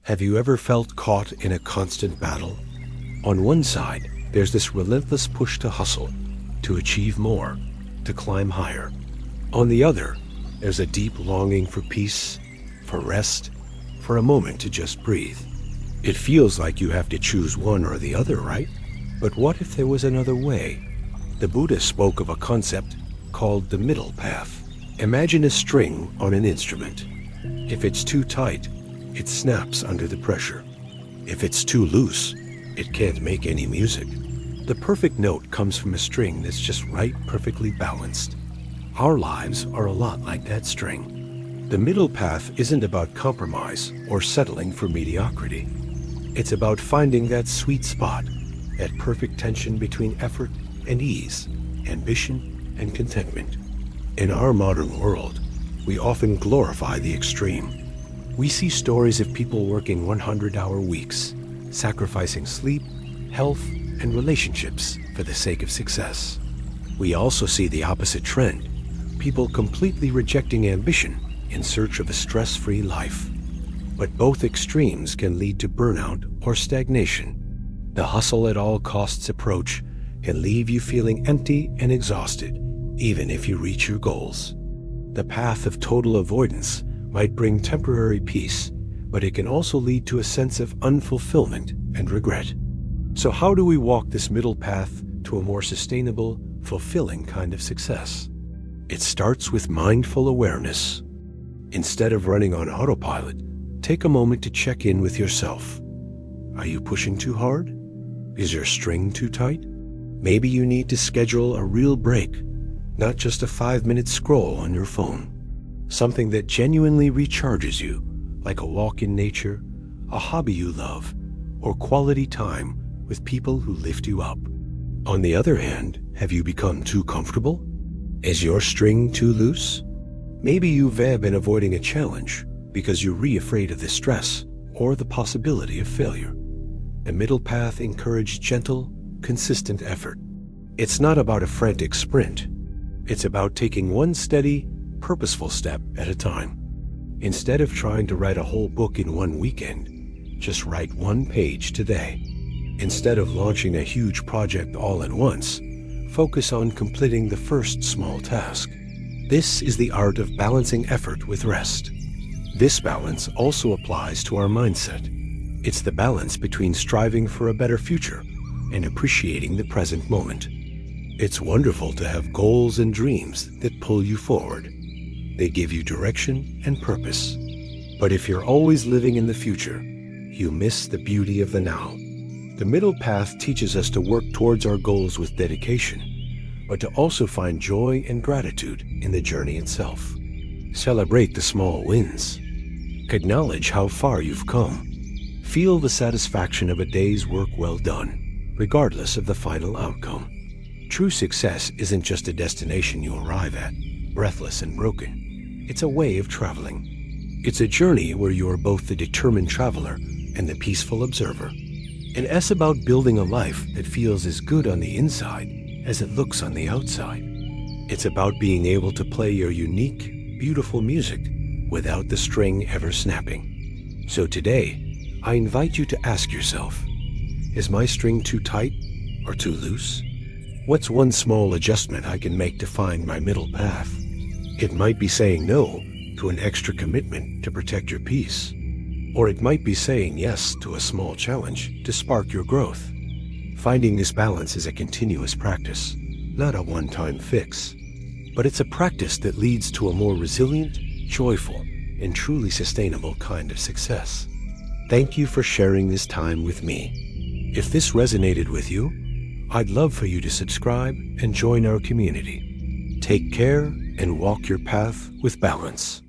Have you ever felt caught in a constant battle? On one side, there's this relentless push to hustle, to achieve more, to climb higher. On the other, there's a deep longing for peace, for rest, for a moment to just breathe. It feels like you have to choose one or the other, right? But what if there was another way? The Buddha spoke of a concept called the middle path. Imagine a string on an instrument. If it's too tight, it snaps under the pressure. If it's too loose, it can't make any music. The perfect note comes from a string that's just right, perfectly balanced. Our lives are a lot like that string. The middle path isn't about compromise or settling for mediocrity. It's about finding that sweet spot, that perfect tension between effort and ease, ambition and contentment. In our modern world, we often glorify the extreme. We see stories of people working 100-hour weeks, sacrificing sleep, health, and relationships for the sake of success. We also see the opposite trend, people completely rejecting ambition in search of a stress-free life. But both extremes can lead to burnout or stagnation. The hustle-at-all-costs approach can leave you feeling empty and exhausted, even if you reach your goals. The path of total avoidance might bring temporary peace, but it can also lead to a sense of unfulfillment and regret. So how do we walk this middle path to a more sustainable, fulfilling kind of success? It starts with mindful awareness. Instead of running on autopilot, take a moment to check in with yourself. Are you pushing too hard? Is your string too tight? Maybe you need to schedule a real break, not just a 5-minute scroll on your phone. Something that genuinely recharges you, like a walk in nature, a hobby you love, or quality time with people who lift you up. On the other hand, have you become too comfortable? Is your string too loose? Maybe you've been avoiding a challenge because you're afraid of the stress or the possibility of failure. The middle path encourages gentle, consistent effort. It's not about a frantic sprint. It's about taking one steady, purposeful step at a time. Instead of trying to write a whole book in one weekend, just write one page today. Instead of launching a huge project all at once, focus on completing the first small task. This is the art of balancing effort with rest. This balance also applies to our mindset. It's the balance between striving for a better future and appreciating the present moment. It's wonderful to have goals and dreams that pull you forward. They give you direction and purpose. But if you're always living in the future, you miss the beauty of the now. The middle path teaches us to work towards our goals with dedication, but to also find joy and gratitude in the journey itself. Celebrate the small wins. Acknowledge how far you've come. Feel the satisfaction of a day's work well done, regardless of the final outcome. True success isn't just a destination you arrive at, breathless and broken. It's a way of traveling. It's a journey where you are both the determined traveler and the peaceful observer. And it's about building a life that feels as good on the inside as it looks on the outside. It's about being able to play your unique, beautiful music without the string ever snapping. So today, I invite you to ask yourself, is my string too tight or too loose? What's one small adjustment I can make to find my middle path? It might be saying no to an extra commitment to protect your peace. Or it might be saying yes to a small challenge to spark your growth. Finding this balance is a continuous practice, not a one-time fix. But it's a practice that leads to a more resilient, joyful, and truly sustainable kind of success. Thank you for sharing this time with me. If this resonated with you, I'd love for you to subscribe and join our community. Take care and walk your path with balance.